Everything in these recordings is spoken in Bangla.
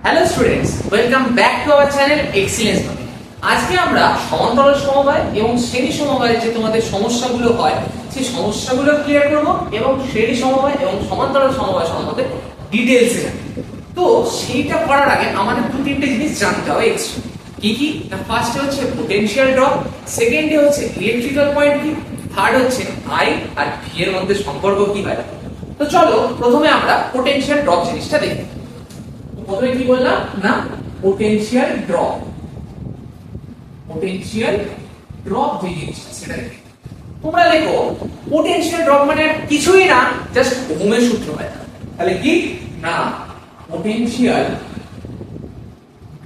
Hello students, welcome back to our channel excellence knowledge. আজকে আমরা সমান্তরাল সমবায় এবং শ্রেণী সমবায়ে যে তোমাদের সমস্যাগুলো হয় সেই সমস্যাগুলো ক্লিয়ার করব এবং শ্রেণী সমবায় এবং সমান্তরাল সমবায় সম্বন্ধে ডিটেইলসে জানব। তো সেইটা করার আগে আমাদের দু তিনটে জিনিস জানতে হবে এক্সট্রা। কি কি? না, ফার্স্টে হচ্ছে পোটেনশিয়াল ড্রপ, সেকেন্ডে হচ্ছে ইলেকট্রিক্যাল পয়েন্ট কি, থার্ড হচ্ছে আই আর ভি এর মধ্যে সম্পর্ক কি হয়। তো চলো প্রথমে আমরা পোটেনশিয়াল ড্রপ জিনিসটা দেখি। প্রথমে কি বললাম না, পোটেনশিয়াল ড্রপ যে জিনিসটা সেটা দেখি। তোমরা দেখো পোটেনশিয়াল ড্রপ মানে কিছুই না, জাস্ট ওহমের সূত্র হয়। তাহলে কি না, পোটেনশিয়াল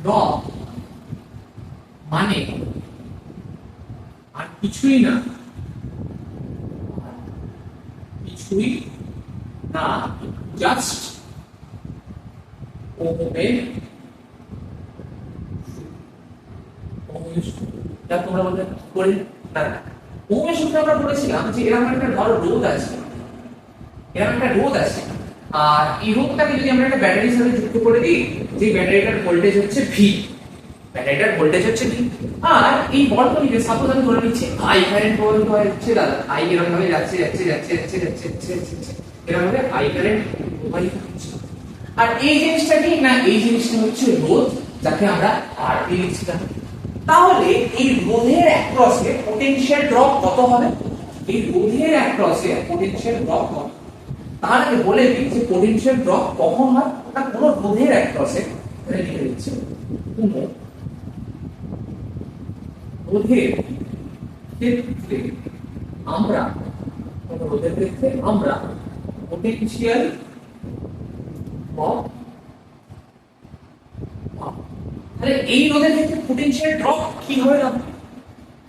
ড্রপ মানে আর কিছুই না জাস্ট ওহমের সূত্র। তোমরা বলতে করে না, ওহমের সূত্র আমরা বলেছিলাম যে এরকম একটা ধরো রোধ আছে, আর এই রোধটাকে যদি আমরা একটা ব্যাটারির সাথে যুক্ত করে দিই, যে ব্যাটারিটার ভোল্টেজ হচ্ছে ভি, আর এই বর্তনীতে সাপোজ আমি ধরে নিচ্ছি আই কারেন্ট প্রবাহিত হচ্ছে, দাদা আই এরকম ভাবে যাচ্ছে এরকম ভাবে আই কারেন্ট প্রবাহিত হচ্ছে। আর এই জিনিসটা কি না, এই জিনিসটা হচ্ছে রোধ, যাকে আমরা আরপি লিখছিলাম। তাহলে এই রোধের অ্যাক্রসে পোটেনশিয়াল ড্রপ কত হবে? তার আগে বলে দিই যে পোটেনশিয়াল ড্রপ কখন হয় না, কোন রোধের অ্যাক্রসে লিখে দিচ্ছি, কোন রোধের ক্ষেত্রে আমরা পোটেনশিয়াল ড্রপ। তাহলে এই রোধের ক্ষেত্রে পোটেনশিয়াল ড্রপ কি হবে না,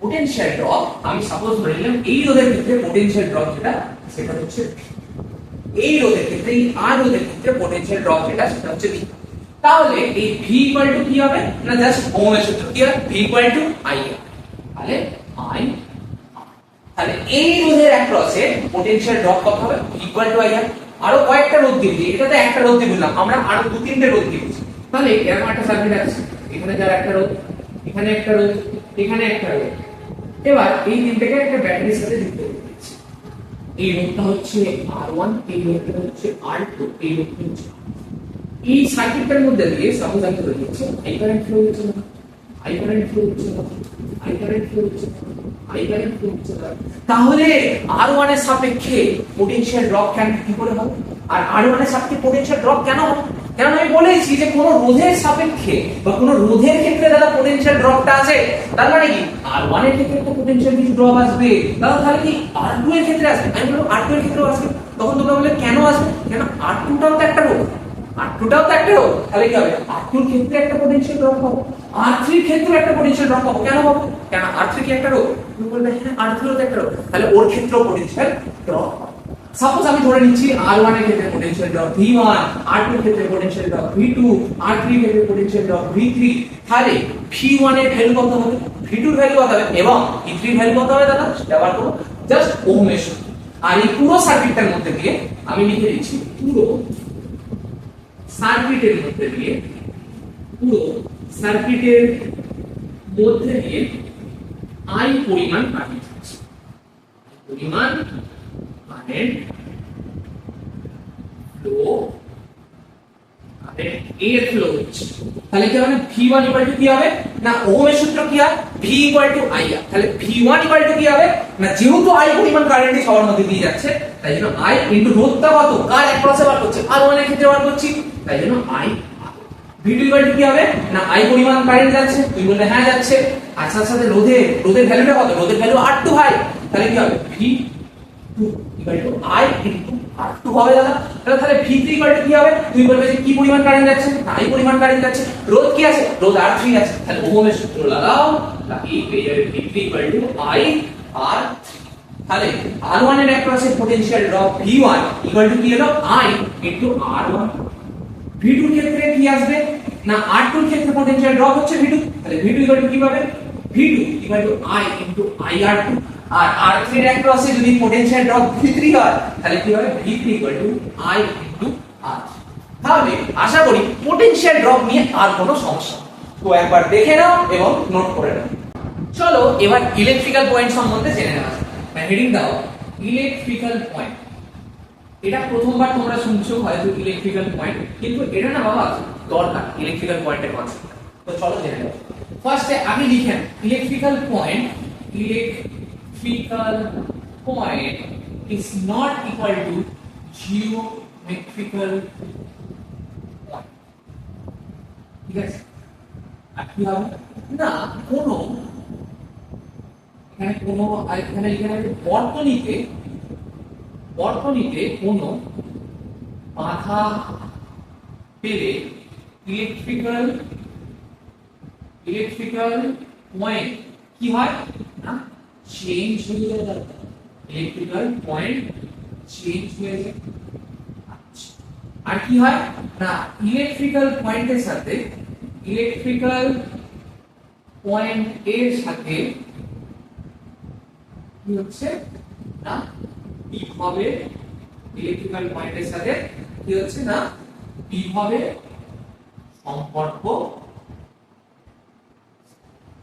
পোটেনশিয়াল ড্রপ আমি সাপোজ ধরে নিলাম এই রোধের ক্ষেত্রে পোটেনশিয়াল ড্রপ সেটা হচ্ছে এই রোধের ক্ষেত্রে, এই আর রোধের ক্ষেত্রে পোটেনশিয়াল ড্রপ সেটা হচ্ছে ভি। তাহলে এই ভি ইকুয়াল টু কি হবে না, জাস্ট ওহমের সূত্র কি হয়, ভি ইকুয়াল টু আই। তাহলে এই রোধের অ্যাক্রসে পোটেনশিয়াল ড্রপ কত হবে, ভি ইকুয়াল টু আই। আরো কয়েকটা রোধ দিয়েছি, এটা তো একটা রোধ দিয়ে বুঝলাম, আমরা আরো দু তিনটে রোধ দিয়েছি। তাহলে এরকম একটা সার্কিট আছে, এখানে যার একটা রোধ, এখানে একটা রোধ, এখানে একটা রোধ। এবার এই তিনটাকে একটা ব্যাটারির সাথে যুক্ত করে দিচ্ছি। এই রোধটা হচ্ছে R1, এই রোধটা হচ্ছে R2, এই রোধটা হচ্ছে। এই সার্কিটটার মধ্যে দিয়ে সাপোজ আমি ধরে নিচ্ছি আই কারেন্ট ফ্লো হচ্ছে না, তাহলে R1 এর সাপেক্ষে পোটেনশিয়াল ড্রপ কি করে হবে? আর R1 এর সাপেক্ষে পোটেনশিয়াল ড্রপ কেন হবে? কারণ আমি বলেছি যে কোন রোধের সাপেক্ষে বা কোন রোধের ক্ষেত্রে দাদা পোটেনশিয়াল ড্রপটা আছে, তার মানে কি R1 এর ক্ষেত্রে তো পোটেনশিয়াল কিছু ড্রপ আসবে, তাহলে কি R2 এর ক্ষেত্রে আসবে? আমি বলবো R2 এর ক্ষেত্রেও আসবে। তখন তোমরা বললে কেন আসবে? কেন R2টাও তো একটা রোধ, তাহলে কি হবে, R2 এর ক্ষেত্রে একটা পোটেনশিয়াল ড্রপ হবে, R3 এর ক্ষেত্রে একটা পোটেনশিয়াল ড্রপ হবে। কেন হবে? কেন R3 কি একটা রোধ? তুমি বলবে হ্যাঁ R3 ও তো একটা রোধ, তাহলে ওর ক্ষেত্রেও পোটেনশিয়াল ড্রপ হবে। সাপোজ আমি ধরে নিচ্ছি R1 এর ক্ষেত্রে পোটেনশিয়াল ড্রপ V1, R2 এর ক্ষেত্রে পোটেনশিয়াল ড্রপ V2, R3 এর ক্ষেত্রে পোটেনশিয়াল ড্রপ V3। তাহলে V1 এর ভ্যালু কত হবে, V2 এর ভ্যালু কত হবে এবং V3 এর ভ্যালু কত হবে দাদা, সেটা বার করব জাস্ট ওহমের সূত্র। আর এই পুরো সার্কিটটার মধ্যে দিয়ে আমি লিখে দিচ্ছি, পুরো সার্কিটের মধ্যে দিয়ে I পরিমাণ কারেন্ট যাচ্ছে, এর ফ্লো হচ্ছে। তাহলে কি হবে, V1 ইকুয়াল টু কি হবে না, ওহমের সূত্র কি হয়, V ইকুয়াল টু I। তাহলে V1 ইকুয়াল টু কি হবে না, যেহেতু I পরিমাণ কারেন্ট সবার মধ্যে দিয়ে যাচ্ছে, তাই জন্য I ইনটু রোধটা কত, কার অ্যাক্রসে বার করছে, R1 এর ক্ষেত্রে বার করছি, তাই জন্য I। V2 ইকুয়াল টু কি হবে না, I পরিমাণ কারেন্ট যাচ্ছে, তুমি বললে হ্যাঁ যাচ্ছে, আর সাথে রোধের ভ্যালুটা কত, রোধের ভ্যালু R2 ভাই। তাহলে কি হবে, V2 equal to I into R2 হবে দাদা। তাহলে V3 ইকুয়াল টু কি হবে, তুমি বলবে যে কি পরিমাণ কারেন্ট যাচ্ছে, I পরিমাণ কারেন্ট যাচ্ছে, রোধ কি আছে, রোধ R3 আছে। তাহলে ওহমের সূত্র লাগাও, লাগিয়ে পেয়ে যাবে V3 equal to I R3। তাহলে R1 এর অ্যাক্রসে potential drop V1 equal to কি হলো, I ইনটু R1। V2 এর ক্ষেত্রে কি আসবে না, R2 এর ক্ষেত্রে পোটেনশিয়াল ড্রপ হচ্ছে V2, তাহলে V2 ইকুয়াল টু কি হবে, V2 equal to I into IR2। আর R3 এর অ্যাক্রসে যদি পোটেনশিয়াল ড্রপ V3 হয়, তাহলে কি হবে, V3 equal to I into R3। তাহলে আশা করি পোটেনশিয়াল ড্রপ নিয়ে আর কোনো সমস্যা নেই। তো একবার দেখে নাও এবং নোট করে নাও। চলো এবার ইলেকট্রিক্যাল পয়েন্ট সম্বন্ধে জেনে নেওয়া যাক। হেডিং দাও ইলেকট্রিক্যাল পয়েন্ট। এটা প্রথমবার তোমরা শুনছো হয়তো ইলেকট্রিক্যাল পয়েন্ট, কিন্তু এটা না বাবা দরকার ইলেকট্রিক্যাল পয়েন্টের কনসেপ্ট। তো চলো জেনে নাও। ফার্স্টে আমি লিখেন electrical point is not equal to geometrical point. ঠিক আছে? আর কি হবে না কোনো এখানে বর্তনীতে কোনো বাধা পেলে ইলেকট্রিক্যাল পয়েন্ট কি হয় না চেঞ্জ হয়ে যায়। ইলেকট্রিক্যাল পয়েন্ট চেঞ্জ হয়ে যায়। আর কি হয় না ইলেকট্রিক্যাল পয়েন্টের সাথে কি হচ্ছে না বিভবের ইলেকট্রিক্যাল পয়েন্টের সাথে কি হচ্ছে না বিভবের সম্পর্ক।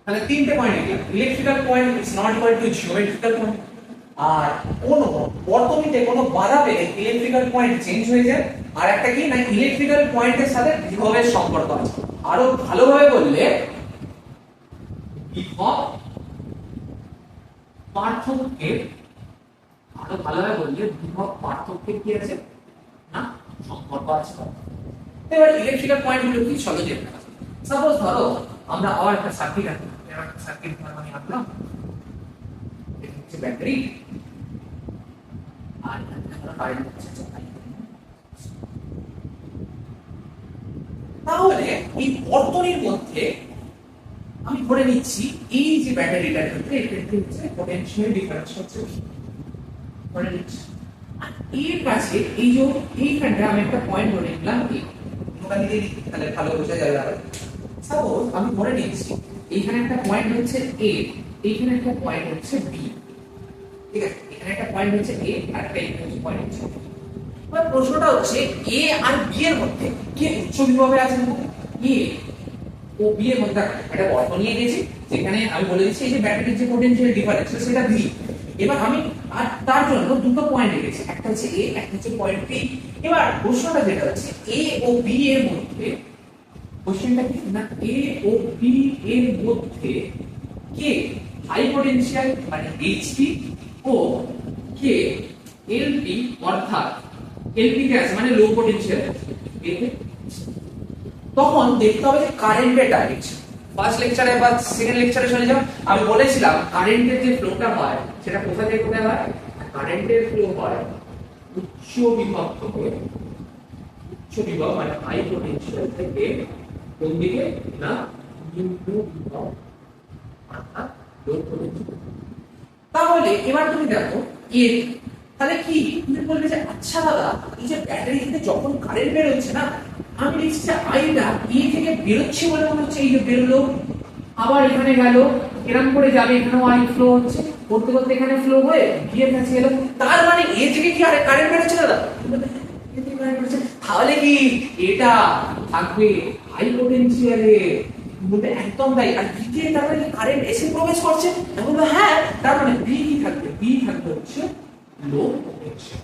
তাহলে তিনটে পয়েন্ট লিখলাম। Electrical point is not equal to geometrical point. আর কোন বর্তনীতে কোনো বাধা পেলে ইলেকট্রিক্যাল পয়েন্ট চেঞ্জ হয়ে যায়। আর একটা কি না ইলেকট্রিক্যাল পয়েন্টের সাথে বিভবের সম্পর্ক আছে। আরো ভালোভাবে বললে বিভব পার্থক্যের কি আছে না সম্পর্ক আছে। এবার ইলেকট্রিক্যাল পয়েন্ট গুলো কি চলো জেনে নেওয়া যাক। সাপোজ ধরো আমরা আবার একটা সার্কিট আমি আঁকলাম। এটা হচ্ছে ব্যাটারি আর কারেন্ট হচ্ছে। তাহলে এই বর্তনীর মধ্যে আমি ধরে নিচ্ছি এই যে ব্যাটারিটার ক্ষেত্রে এটা হচ্ছে পটেনশিয়াল ডিফারেন্স হচ্ছে ধরে নিচ্ছি। আর এর কাছে এই যে এইখানটা আমি একটা পয়েন্ট ধরে নিলাম কি ওটা দিয়ে তাহলে ভালো বোঝা যাবে। আর সাপোজ আমি ধরে নিচ্ছি এইখানে একটা পয়েন্ট হচ্ছে এ, এইখানে একটা পয়েন্ট হচ্ছে বি। ঠিক আছে, এখানে একটা পয়েন্ট হচ্ছে এ আর একটা এখানে পয়েন্ট হচ্ছে বি। এবার প্রশ্নটা হচ্ছে এ আর বি এর মধ্যে কি উচ্চ বিভবে আছে? এ ও বি এর মধ্যে একটা বর্তনী নিয়ে নিয়েছি যেখানে আমি বলে দিচ্ছি এই যে ব্যাটারির যে পটেনশিয়াল ডিফারেন্স সেটা ভি। এবার আমি আর তার জন্য দুটো পয়েন্ট রেখেছি, একটা হচ্ছে এ একটা হচ্ছে পয়েন্ট বি। এবার প্রশ্নটা যেটা হচ্ছে এ ও বি এর মধ্যে কোশ্চেনটা কি না এ ও বি এর মধ্যে কে হাই পটেনশিয়াল মানে এইচপি ও কে এলপি অর্থাৎ এলপি তে আছে মানে লো পটেনশিয়াল এতে। তখন দেখতে হবে যে কারেন্টের ডাইরেকশন। ফার্স্ট লেকচারে বা সেকেন্ড লেকচারে চলে যাও, আমি বলেছিলাম কারেন্টের যে ফ্লোটা হয় সেটা কোথা থেকে কোথায় হয়? কারেন্টের ফ্লো হয় উচ্চ বিভব থেকে, উচ্চ বিভব মানে হাই পটেনশিয়াল থেকে কোন দিকে না নিম্ন বিভব অর্থাৎ লো পটেনশিয়াল। তাহলে এবার তুমি দেখো এর তাহলে কি তুমি বলবে যে আচ্ছা দাদা এই যে ব্যাটারি থেকে যখন কারেন্ট বের হচ্ছে না আমি লিখছি যে আইটা এ থেকে বেরোচ্ছে বলে মনে হচ্ছে এই যে বেরোলো আবার এখানে গেল এরকম করে যাবে এখানেও আই ফ্লো হচ্ছে করতে করতে এখানে ফ্লো হয়ে বি এর কাছে এলো। তার মানে এ থেকে কি আরে কারেন্ট বেরোচ্ছে দাদা? তাহলে কি এটা থাকবে হাই পটেনশিয়ালে বলতে একদম তাই। আর বি তে তার মানে কারেন্ট এসে প্রবেশ করছে আমি বলবো হ্যাঁ তার মানে বি কি থাকবে? বি থাকবে হচ্ছে লো পটেনশিয়াল।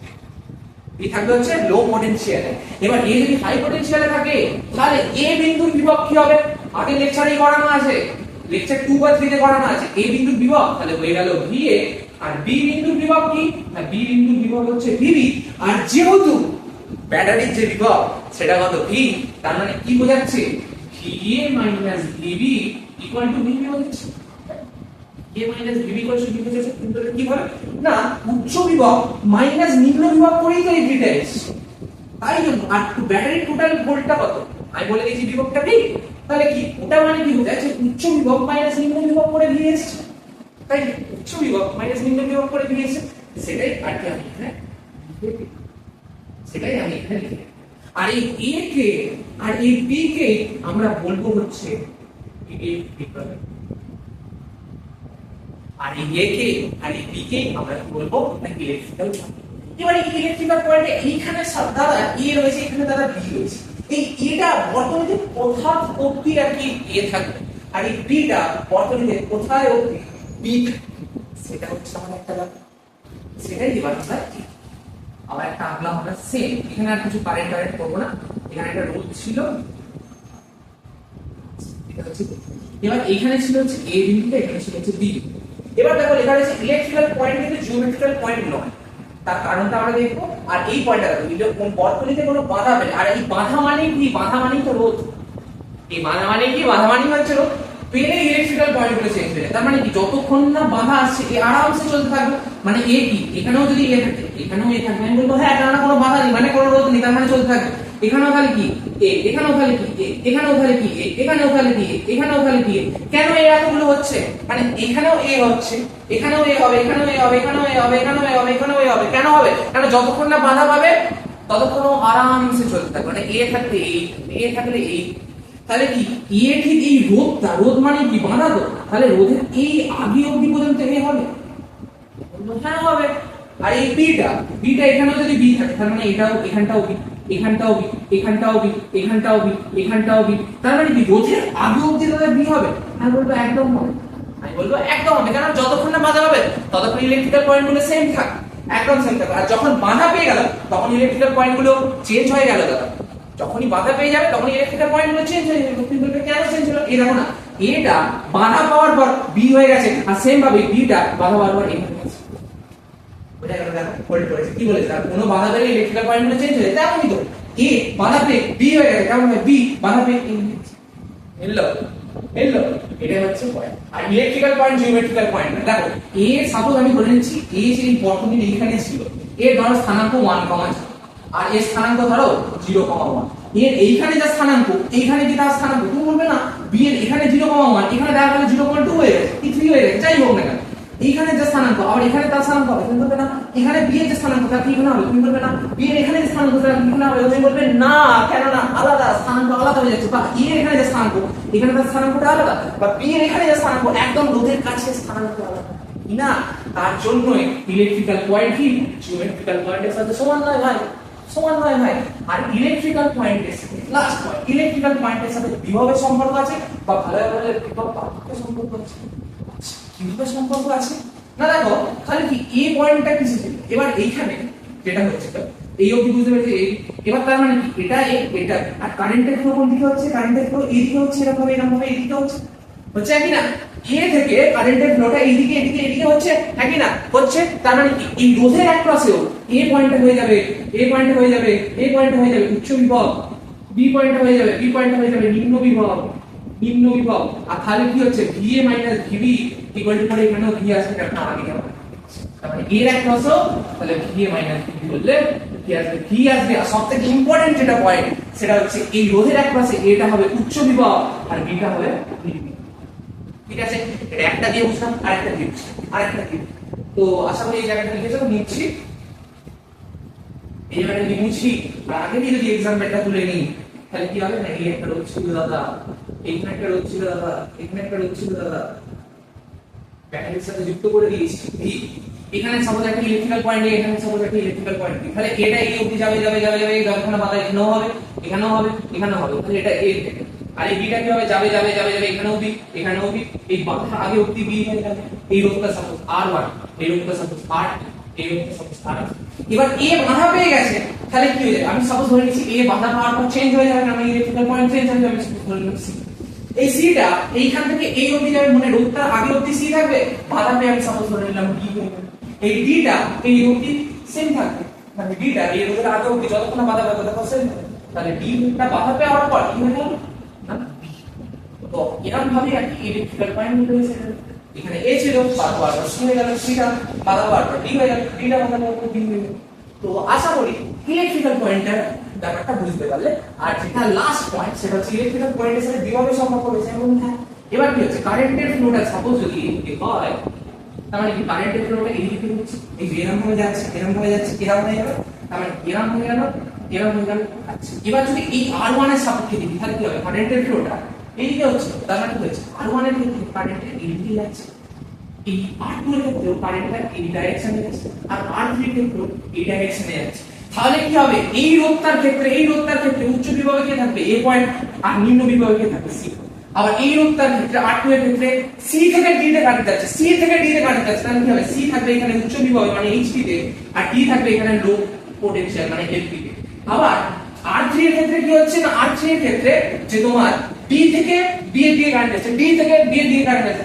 বি থাকবে হচ্ছে লো পটেনশিয়ালে। এবার এ যদি হাই পটেনশিয়ালে থাকে তাহলে এ বিন্দুর বিভব কি হবে? আগের লেকচারেই করানো আছে, লেকচার 2 বা 3 তে করানো আছে। এ বিন্দুর বিভব তাহলে হয়ে গেল ভিএ আর বি বিন্দুর বিভব কি না বি বিন্দুর বিভব হচ্ছে ভিবি। আর যেহেতু ব্যাটারির যে বিভব সেটা কত ভি, তার মানে কি বোঝাচ্ছে VA minus VB equal to VB হচ্ছে a minus VB equal to VB হচ্ছে। কিন্তু কি হবে না উচ্চ বিভব মাইনাস নিম্ন বিভব করেই তো এই ভিটা এসেছে তাই জন্য। আর ব্যাটারির টোটাল ভোল্টটা কত আমি বলে দিয়েছি বিভবটা ভি, তাহলে কি ওটা মানে কি বোঝাচ্ছে উচ্চ বিভব মাইনাস নিম্ন বিভব করে ভি এসেছে। তাই উচ্চ বিভব মাইনাস নিম্ন বিভব করে ভি এসেছে সেটাই আর কি আমি এখানে সেটাই আমি এখানে লিখি। আর এই এ কে আর এই বি কে আমরা বলবো হচ্ছে ইলেকট্রিক্যাল আর এই এ কে আর এই বি কে আমরা কি বলবো না ইলেকট্রিক্যাল। এবারে ইলেকট্রিক্যাল পয়েন্টে এইখানে দাদা এ রয়েছে এখানে দাদা বি রয়েছে এই এটা বর্তনীতে কোথা অবধি আর কি এ থাকবে, আর এই বিটা বর্তনীতে কোথায় অবধি বি, সেটা হচ্ছে আমাদের একটা ব্যাপার। সেটাই এবার আমরা আবার একটা আঁকলাম আমরা সেম। এখানে আর কিছু কারেন্ট করবো না, এখানে একটা রোধ ছিল, এটা হচ্ছে এবার এখানে ছিল হচ্ছে এ বিন্দুটা, এখানে ছিল হচ্ছে বি। এবার দেখো লেখা রয়েছে ইলেকট্রিক্যাল পয়েন্ট কিন্তু জিওমেট্রিক্যাল পয়েন্ট নয়, তার কারণটা আমরা দেখবো। আর এই পয়েন্টটা দেখো বর্তনীতে কোনো বাধা পেলে, আর এই বাধা মানে কি, বাধা মানেই তো রোধ। এই বাধা মানে কি, বাধা মানে হচ্ছে রোধ। পেলে ইলেকট্রিক্যাল পয়েন্ট গুলো চেঞ্জ হয়ে যায়, তার মানে কি যতক্ষণ না বাধা আসছে এ আরামসে চলতে থাকবে। মানে এ কি, এখানেও যদি এ থাকে এখানেও এ থাকবে, আমি বলবো হ্যাঁ এখানে কোনো বাধা নেই মানে কোনো রোধ নেই, তার মানে চলতে থাকবে। এখানেও তাহলে কি এ, এখানেও তাহলে কি এ, এখানেও তাহলে কি এ, এখানেও তাহলে কি এ, এখানেও তাহলে কি এ। কেন এই এতগুলো হচ্ছে, মানে এখানেও এ হচ্ছে, এখানেও এ হবে, এখানেও এ হবে, এখানেও এ হবে, এখানেও এ হবে, এখানেও এ হবে। কেন হবে, কারণ যতক্ষণ না বাধা পাবে ততক্ষণ আরামসে চলতে থাকবে। মানে এ থাকলে এই, এ থাকলে এই, তাহলে কি এ ঠিক এই রোধটা, রোধ মানে কি বাধা তো, তাহলে রোধের এই আগে অবধি পর্যন্ত এ হবে, হ্যাঁ হবে। আর এই বিটা, বিটা এখানেও যদি বি থাকে তার মানে এটাও, এখানটাও বি, এখানটাও বি, এখানটাও বি, এখানটাও বি, এখানটাও বি, তার মানে কি রোধের আগে অবধি তাহলে বি হবে। আমি বলবো একদম হবে, আমি বলবো একদম হবে, কারণ যতক্ষণ না বাধা পাবে ততক্ষণ ইলেকট্রিক্যাল পয়েন্ট গুলো সেম থাকে, একদম সেম থাকে। আর যখন বাধা পেয়ে গেল তখন ইলেকট্রিক্যাল পয়েন্ট গুলো চেঞ্জ হয়ে গেল দাদা। যখনই বাধা পেয়ে যাবে তখন ইলেকট্রিক্যাল পয়েন্ট গুলো চেঞ্জ হয়ে যাবে। তুমি বলবে কেন চেঞ্জ হলো, এই দেখো না এটা বাধা পাওয়ার পর বি হয়ে গেছে, আর সেম ভাবে বিটা বাধা পাওয়ার পর এ হয়ে গেছে। বুঝা গেল, দেখো হোল্ড করেছে কি বলেছে, আর কোনো বাধা পেলে ইলেকট্রিক্যাল পয়েন্ট গুলো চেঞ্জ হয়ে যায়, তেমনই তো এ বাধা পেয়ে বি হয়ে গেছে, কেমন হয় বি বাধা পেয়ে এ হয়ে গেছে। এলো এলো, এটা হচ্ছে পয়েন্ট। আর ইলেকট্রিক্যাল পয়েন্ট জিওমেট্রিক্যাল পয়েন্ট না। দেখো এ সাপোজ আমি ধরে নিচ্ছি এ সেই বর্তনীর এইখানে ছিল, এর ধরো স্থানাঙ্ক 1, আর এর স্থানাঙ্ক ধরো 0,1। এর এইখানে যা স্থানাঙ্ক, এইখানে কি তার স্থানাঙ্ক, তুমি বলবে না বি এর এখানে 0,1, এখানে দেখা গেল 0,2 হয়ে গেছে, কি 3 হয়ে গেছে, যাই হোক না কেন এইখানে যে স্থানাঙ্ক আবার এখানে তার স্থানাঙ্ক হবে, তুমি বলবে না এখানে বি এর যে স্থানাঙ্ক তার কি হবে, তুমি বলবে না বি এর এখানে যে স্থানাঙ্ক তার কি হবে, তুমি বলবে না কেন না আলাদা স্থানাঙ্ক আলাদা হয়ে যাচ্ছে, বা এ এর এখানে যে স্থানাঙ্ক এখানে তার স্থানাঙ্কটা আলাদা, বা বি এর এখানে যে স্থানাঙ্ক একদম রোধের কাছে স্থানাঙ্ক আলাদা না। তার জন্যই ইলেকট্রিক্যাল পয়েন্ট কি জিওমেট্রিক্যাল পয়েন্টের সাথে সমান নয় ভাই, সমান নয় ভাই। আর ইলেকট্রিক্যাল পয়েন্টের সাথে লাস্ট পয়েন্ট, ইলেকট্রিক্যাল পয়েন্টের সাথে বিভবের সম্পর্ক আছে, বা ভালোভাবে বলে বিভব পার্থক্যের সম্পর্ক আছে। কিভাবে সম্পর্ক আছে না, দেখো তাহলে কি এই পয়েন্টটা কিছু ছিল, এবার এইখানে যেটা হচ্ছে এই অবধি বুঝতে পেরেছি এই, এবার তার মানে কি এটা এটা, আর কারেন্টের ফ্লো কোন দিকে হচ্ছে, কারেন্টের ফ্লো এইদিকে হচ্ছে, এরকম এরকম ভাবে এইদিকে হচ্ছে, হচ্ছে কি না, এ থেকে কারেন্টের ফ্লোটা এইদিকে এদিকে এদিকে হচ্ছে, একই না হচ্ছে। তার মানে কি এই রোধের অ্যাক্রসেও এ পয়েন্টে হয়ে যাবে, এ পয়েন্টে হয়ে যাবে, এ পয়েন্টে হয়ে যাবে উচ্চ বিভব, বি পয়েন্টে হয়ে যাবে, বি পয়েন্টে হয়ে যাবে নিম্ন বিভব, নিম্ন বিভব। আর তাহলে কি হচ্ছে VA minus VB equal to করে এখানেও ভি আসবে, কারণ আগে কেমন তাহলে এর অ্যাক্রসও তাহলে VA মাইনাস VB বললে কি আসবে, ভি আসবে। আর সবথেকে ইম্পর্টেন্ট যেটা পয়েন্ট সেটা হচ্ছে এই রোধের অ্যাক্রসে এটা হবে উচ্চ বিভব আর বিটা হবে নিম্ন। ঠিক আছে, এটা একটা দিয়ে বুঝলাম, আরেকটা দিয়ে বুঝলাম, আরেকটা দিয়ে। তো আশা করি এই জায়গাটা লিখেছো, মুছছি এই জায়গাটা যদি মুছি, আর আগে দিয়ে যদি এক্সাম্পলটা তুলে নিই তাহলে কি হবে না, এই একটা রোধ ছিল দাদা, এইখানে একটা রোধ ছিল দাদা, এখানে একটা রোধ ছিল দাদা, ব্যাটারির সাথে যুক্ত করে দিয়েছি ভি। এখানে সাপোজ একটা ইলেকট্রিক্যাল পয়েন্ট, এখানে সাপোজ একটা ইলেকট্রিক্যাল পয়েন্ট, তাহলে এটা এই অবধি যাবে যাবে যাবে যাবে, যতক্ষণ বাধা এখানেও হবে, এখানেও হবে, এখানেও হবে, তাহলে এটা এ থেকে। আর এই বিটা কি হবে, যাবে যাবে যাবে যাবে, এখানেও বি, এখানেও বি, এই বাধা আগে অবধি বি হয়ে যাবে। এই রোধটা সাপোজ R1, এই রোধটা সাপোজ R2, এই রোধটা সাপোজ R3। এবার এ বাধা পেয়ে গেছে, তাহলে কি হয়ে যাবে, আমি সাপোজ ধরে নিচ্ছি এ বাধা পাওয়ার পর চেঞ্জ হয়ে যাবে, কারণ ইলেকট্রিক্যাল পয়েন্ট চেঞ্জ হয়ে যাবে, ধরে নিচ্ছি এই সিটা এইখান থেকে এই অবধি যাবে, মানে রোধটা আগে অবধি সি থাকবে, বাধা পেয়ে আমি সাপোজ ধরে নিলাম ডি হয়ে যাবে। এই ডিটা এই অবধি সেম থাকবে, মানে ডিটা এই রোধের আগে অবধি যতক্ষণ না বাধা পাবে ততক্ষণ সেম থাকবে, তাহলে ডিটা বাধা পেওয়ার পর কি হয়ে গেল না বি। তো এরকম ভাবে আর কি ইলেকট্রিক্যাল পয়েন্ট হয়েছে, এখানে এ ছিল বাধা পাওয়ার পর সি হয়ে গেল, সিটা বাধা পাওয়ার পর ডি হয়ে গেল, ডিটা বাধা পাওয়ার পর ডি হয়ে গেল। তো আশা করি ইলেকট্রিক্যাল পয়েন্টের ব্যাপারটা বুঝতে পারলে। আর যেটা লাস্ট পয়েন্ট সেটা হচ্ছে ইলেকট্রিক্যাল পয়েন্টের সাথে বিভবের সম্পর্ক রয়েছে, এবং হ্যাঁ এবার কি হচ্ছে কারেন্টের ফ্লোটা সাপোজ যদি এদিকে হয়, তার মানে কি কারেন্টের ফ্লোটা এদিকে হচ্ছে, এই এরকম ভাবে যাচ্ছে, এরকম ভাবে যাচ্ছে, এরকম হয়ে যাবে, তার মানে এরকম হয়ে গেল, এরকম হয়ে গেল। আচ্ছা এবার যদি এই R1 এর সাপেক্ষে দিই তাহলে কি হবে, কারেন্টের ফ্লোটা এইদিকে হচ্ছে, তার মানে কি হচ্ছে R1 এর ক্ষেত্রে কারেন্টের এইদিকে যাচ্ছে, এই R2 এর ক্ষেত্রেও কারেন্টটা এই ডাইরেকশনে যাচ্ছে, আর R3 এর ক্ষেত্রেও এই ডাইরেকশনে যাচ্ছে। তাহলে কি হবে, এই রোধটার ক্ষেত্রে উচ্চ বিভবে কে থাকবে, a পয়েন্ট, আর নিম্ন বিভবে কে থাকবে, c। আবার এই রোধটার ক্ষেত্রে R2 এর ক্ষেত্রে c থেকে d তে কারেন্ট যাচ্ছে, তাহলে কি হবে, c থাকবে এখানে উচ্চ বিভবে মানে HP তে, আর d থাকবে এখানে লো পোটেনশিয়াল মানে LP তে। আবার R3 এর ক্ষেত্রে কি হচ্ছে না, R3 এর ক্ষেত্রে যে তোমার D থেকে B এর দিকে কারেন্ট যাচ্ছে,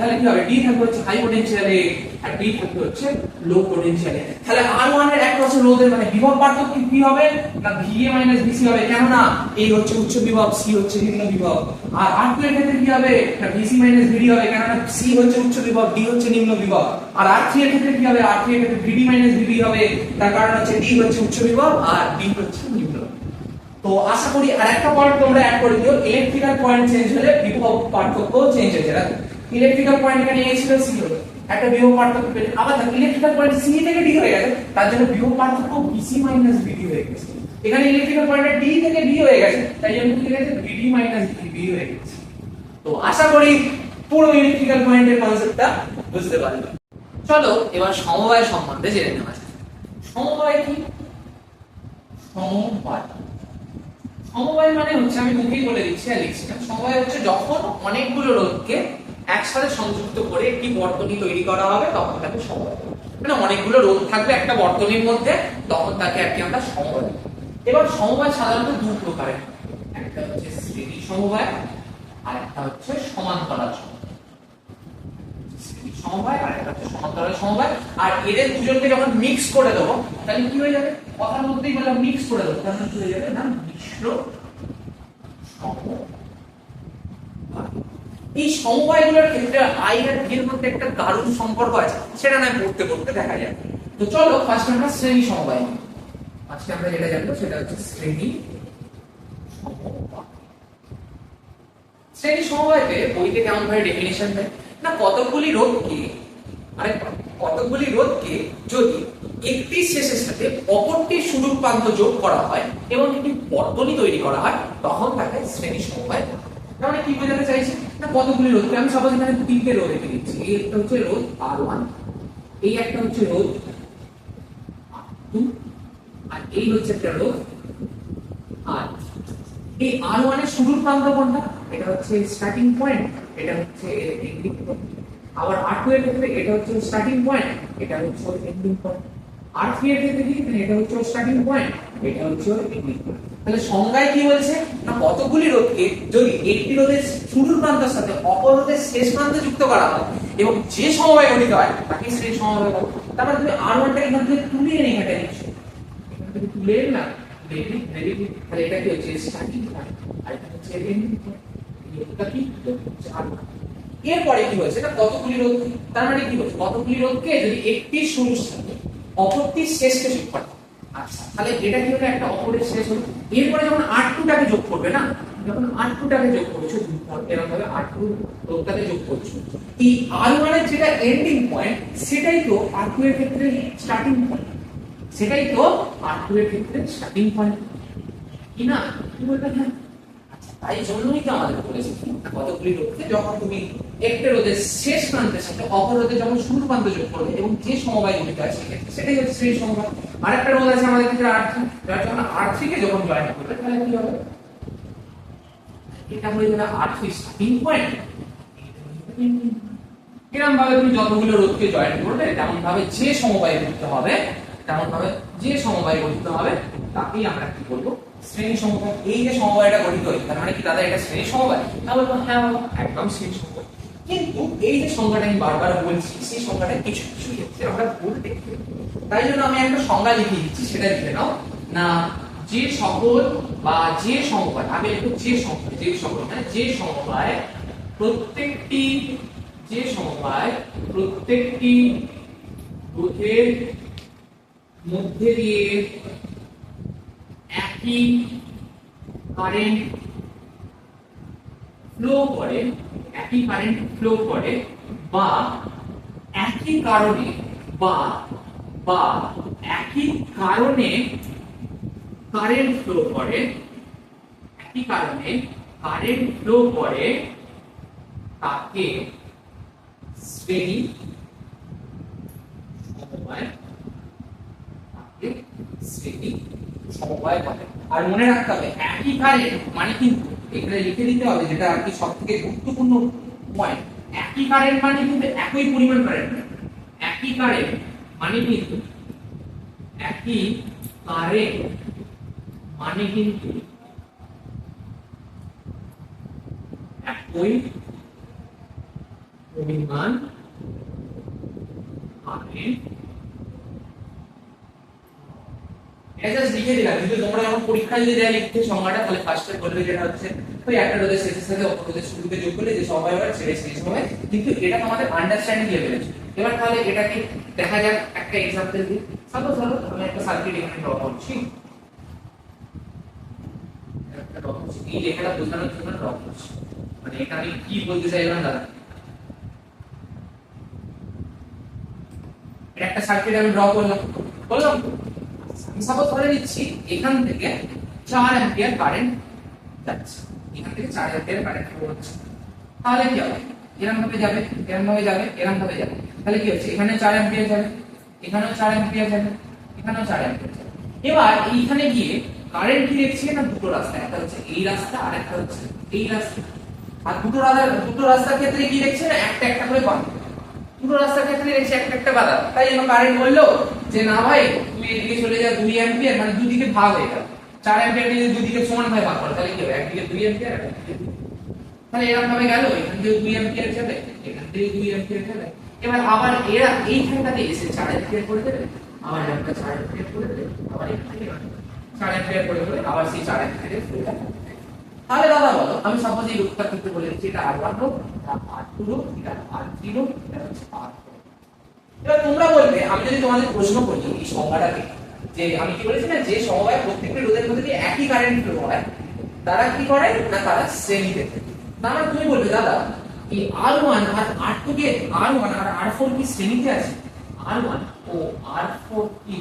তাহলে কি হবে, D থাকবে হচ্ছে হাই পোটেনশিয়ালে, আর B থাকবে হচ্ছে লো পোটেনশিয়ালে। তাহলে R1 এর একটা হচ্ছে রোধের মানে বিভব পার্থক্য কি হবে না, VA BC হবে, কেন না এই হচ্ছে উচ্চ বিভব, C হচ্ছে নিম্ন বিভব। আর R2 এর ক্ষেত্রে কি হবে না, VC VD হবে, কেন না C হচ্ছে উচ্চ বিভব, D হচ্ছে নিম্ন বিভব। আর R3 এর ক্ষেত্রে কি হবে, R3 এর ক্ষেত্রে VD VB হবে, তার কারণ হচ্ছে D হচ্ছে উচ্চ বিভব আর D হচ্ছে নিম্ন বিভব। তো আশা করি আর একটা পয়েন্ট তোমরা অ্যাড করে দিও, ইলেকট্রিক্যাল পয়েন্ট চেঞ্জ হলে বিভব পার্থক্য চেঞ্জ হয়ে যাবে। ইলেকট্রিক্যাল পয়েন্ট এখানে A ছিল, C হলো, একটা বিভব পার্থক্য পেলে। আবার ইলেকট্রিক্যাল পয়েন্ট C থেকে D হয়ে গেছে, তার জন্য বিভব পার্থক্য BC BD হয়ে গেছে। এখানে ইলেকট্রিক্যাল পয়েন্ট D থেকে D হয়ে গেছে, তাই জন্য কি হয়ে গেছে, BD BB হয়ে গেছে। তো আশা করি পুরো ইলেকট্রিক্যাল পয়েন্টের কনসেপ্টটা বুঝতে পারবে। চলো এবার সমবায় সম্বন্ধে জেনে নেওয়া যাক। সমবায় কি? সমবায় মানে হচ্ছে, আমি মুখেই বলে দিচ্ছি আর লিখছি না, সমবায় হচ্ছে যখন অনেকগুলো রোধকে একসাথে সংযুক্ত করে একটি বর্তনী তৈরি করা হবে তখন তাকে সমবায়, মানে অনেকগুলো রোধ থাকবে একটা বর্তনীর মধ্যে, তখন তাকে আর কি আমরা সমবায়। এবার সমবায় সাধারণত দু প্রকারের, একটা হচ্ছে শ্রেণী সমবায় আর একটা হচ্ছে সমান্তরাল সমবায়, আর একটা হচ্ছে সমান্তরাল সমবায়। আর এদের দুজনকে যখন মিক্স করে দেবো তাহলে কি হয়ে যাবে, কথার মধ্যেই বললাম মিক্স করে দেবো, তাহলে কি হয়ে যাবে না, মিশ্র সমবায়। এই সমবায়গুলোর ক্ষেত্রে আই আর ভি এর মধ্যে একটা দারুণ সম্পর্ক আছে, সেটা না পড়তে পড়তে দেখা যাবে। তো চলো ফার্স্ট আমরা শ্রেণী সমবায়, আজকে আমরা যেটা জানবো সেটা হচ্ছে শ্রেণী সমবায়। শ্রেণী সমবায়তে বইতে কেমন ভাবে ডেফিনিশন দেয় না, কতগুলি রোধকে যদি একটি শেষের সাথে অপরটির শুরুর প্রান্ত যোগ করা হয় এবং একটি বর্তনী তৈরি করা হয় তখন তাকে শ্রেণী সমবায়। মানে কি বোঝাতে চাইছি না, কতগুলি রোধকে আমি সাপোজ এখানে তিনটে রোধ রেখে দিচ্ছি, এই একটা হচ্ছে রোধ R1, এই একটা হচ্ছে রোধ R2, আর এই হচ্ছে একটা রোধ R। এই R1 এর শুরুর প্রান্ত কোনটা, এটা হচ্ছে স্টার্টিং পয়েন্ট, এটা হচ্ছে এন্ডিং পয়েন্ট। আবার R2 এর ক্ষেত্রে এটা হচ্ছে স্টার্টিং পয়েন্ট, এটা হচ্ছে এন্ডিং পয়েন্ট। R3 এর ক্ষেত্রে কি, এটা হচ্ছে স্টার্টিং পয়েন্ট, এটা হচ্ছে এন্ডিং পয়েন্ট। তাহলে সংজ্ঞায় কি বলছে না, কতগুলি রোধকে যদি একটি রোধের শুরুর প্রান্তের সাথে অপর রোধের শেষ প্রান্তে যুক্ত করা হয় এবং যে সমবায় গঠিত হয় তাকে শ্রেণী সমবায় বলে। তারপর তুমি R1 টা এখান থেকে তুলে এনে এখানে লিখছো, এখান থেকে তুলে এনে না তাহলে এটা কি হচ্ছে স্টার্টিং পয়েন্ট আর এটা হচ্ছে এন্ডিং পয়েন্ট। এটা কি হচ্ছে R1। এরপরে কি হয়েছে না, কতগুলি রোধ, তার মানে কি হচ্ছে কতগুলি রোধকে যদি একটি শুরুর সাথে অপরটির শেষকে যোগ করে, আচ্ছা তাহলে এটা কি হলো, একটা অপরের শেষ হলো। এরপরে যখন R2 টাকে যোগ করবে না, যখন R2 টাকে যোগ করছো এরকম ভাবে R2 রোধটাকে যোগ করছো, এই R1 এর যেটা এন্ডিং পয়েন্ট সেটাই তো R2 এর ক্ষেত্রে স্টার্টিং পয়েন্ট, সেটাই তো R2 এর ক্ষেত্রে স্টার্টিং পয়েন্ট, কি না কি বলতে হ্যাঁ। তাই জন্যই তো আমাদের বলেছে কতগুলি রোধকে যখন তুমি একটা রোধের শেষ প্রান্তের সাথে অপর রোধের যখন শুরু প্রান্ত যোগ করবে এবং যে সমবায় গঠিত আছে সেটাই হচ্ছে শ্রেণী সমবায়। আরেকটা রোধ আছে আমাদের ক্ষেত্রে R3, যখন R3 কে যখন জয়েন করবে তাহলে কি হবে, এটা হয়ে যাবে R3 স্টার্টিং পয়েন্ট। এরকম ভাবে তুমি যতগুলো রোধকে জয়েন করবে তেমন ভাবে যে সমবায় গঠিত হবে তাকেই আমরা কি বলবো, শ্রেণী সমবায়। এই যে সমবায়টা গঠিত হয়েছে তার মানে কি দাদা এটা শ্রেণী সমবায়, তাহলে হ্যাঁ একদম শ্রেণী সমবায়। কিন্তু এই যে সংজ্ঞাটা আমি বারবার বলছি সেই সংজ্ঞাটা কিছু কিছু ক্ষেত্রে আমরা ভুল দেখি, তাই জন্য আমি একটা সংজ্ঞা লিখে দিচ্ছি, সেটা লিখে নাও না, যে সকল বা যে সমবায়, আমি একটু যে সকল মানে যে সমবায় প্রত্যেকটি রোধের মধ্যে দিয়ে একই কারেন্ট ফ্লো করে বা একই কারণে কারেন্ট ফ্লো করে তাকে শ্রেণী সমবায় সমবায় বলে। আর মনে রাখতে হবে একই কারেন্ট মানে কিন্তু এখানে লিখে দিতে হবে, যেটা আর কি সবথেকে গুরুত্বপূর্ণ পয়েন্ট, একই কারেন্ট মানে কিন্তু একই পরিমাণ কারেন্ট, একই কারেন্ট মানে কিন্তু একই কারেন্ট মানে কিন্তু একই পরিমাণ কারেন্ট। এটা জাস্ট লিখে দিলাম, কিন্তু তোমরা যখন পরীক্ষা যদি দেয়া লিখতে সংজ্ঞাটা, তাহলে ফার্স্টে বলবে যেটা হচ্ছে ওই একটা রোধের শেষের সাথে অপর রোধের শুরুতে যোগ করলে যে সমবায় হয় সেটা শেষ হবে, কিন্তু এটা তোমাদের আন্ডারস্ট্যান্ডিং লেভেলে। এবার তাহলে এটাকে দেখা যাক একটা এক্সাম্পল দিয়ে। সাপোজ ধরো আমি একটা সার্কিট এখানে ড্র করছি, এই লেখাটা বোঝানোর জন্য ড্র করছি, মানে এটা আমি কি বলতে চাইলাম দাদা, এটা একটা সার্কিট আমি ড্র করলাম, বললাম আমি সাপোজ ধরে নিচ্ছি এখান থেকে 4 অ্যাম্পিয়ার কারেন্ট যাচ্ছে, এখান থেকে 4 অ্যাম্পিয়ার কারেন্ট ফ্লো হচ্ছে। তাহলে কি হবে, এরকম ভাবে যাবে, এরকম ভাবে যাবে, এরকম ভাবে যাবে, তাহলে কি হচ্ছে এখানে 4 অ্যাম্পিয়ার যাবে, এখানেও 4 অ্যাম্পিয়ার যাবে, এখানেও 4 অ্যাম্পিয়ার যাবে। এবার এইখানে গিয়ে কারেন্ট কি দেখছি না, দুটো রাস্তা, একটা হচ্ছে এই রাস্তা আর একটা হচ্ছে এই রাস্তা। আর দুটো রাস্তার ক্ষেত্রে কি দেখছে না, একটা একটা করে বাধা, দুটো রাস্তার ক্ষেত্রে দেখছি একটা একটা বাধা। তাই জন্য কারেন্ট বললো যে না ভাই তুমি এদিকে চলে যাও 2 অ্যাম্পিয়ার, মানে দুদিকে ভাগ হয়ে গেল, 4 অ্যাম্পিয়ার যদি দুদিকে সমান ভাবে ভাগ করো তাহলে কি হবে, একদিকে 2 অ্যাম্পিয়ার আর একদিকে 2। তাহলে এরকম ভাবে গেল, এখান থেকে 2 অ্যাম্পিয়ার যাবে, এখান থেকে 2 অ্যাম্পিয়ার যাবে। এবার আবার এরা এইখানটাতে এসে 4 অ্যাম্পিয়ার করে দেবে, আবার একটা 4 অ্যাম্পিয়ার করে দেবে, আবার এখান থেকে 4 অ্যাম্পিয়ার করে দেবে, আবার সেই 4 অ্যাম্পিয়ারের ফ্লোটা। তাহলে দাদা বলো, আমি সাপোজ এই রূপটার ক্ষেত্রে বলে দিচ্ছি এটা R1 হোক, এটা R2 হোক, এটা R3 হোক, এটা হচ্ছে R4। এবার তোমরা বলবে, আমি যদি তোমাদের প্রশ্ন করি এই সংজ্ঞাটাকে, যে আমি কি বলেছি না, যে সমবায় প্রত্যেকটি রোধের মধ্যে দিয়ে একই কারেন্ট ফ্লো হয়, তারা কি করে না, তারা শ্রেণীতে। তাহলে তুমি বলবে দাদা এই R1 আর R2 কে, R1 আর R4 কি শ্রেণীতে আছে, R1 ও R4 কি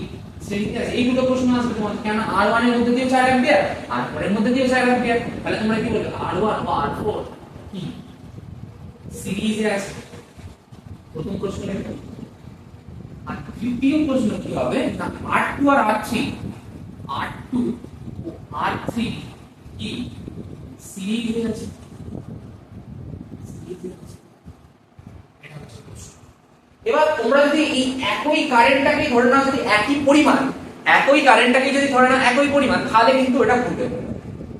শ্রেণীতে আছে? এই দুটো প্রশ্ন আসবে তোমার, কেন R1 এর মধ্যে দিয়ে 4 অ্যাম্পিয়ার, R4 এর মধ্যে দিয়ে 4 অ্যাম্পিয়ার, তাহলে তোমরা কি বলবে R1 ও R4 কি সিরিজে আছে? প্রথম প্রশ্ন। আর তৃতীয় প্রশ্ন কি হবে না, R2 আর R3, R2 ও R3 কি সিরিজে আছে? এবার তোমরা যদি এই একই কারেন্টটাকে ধরে নাও, যদি একই পরিমাণ, একই কারেন্টটাকে যদি ধরে নাও একই পরিমাণ, তাহলে কিন্তু এটা ঘটবে।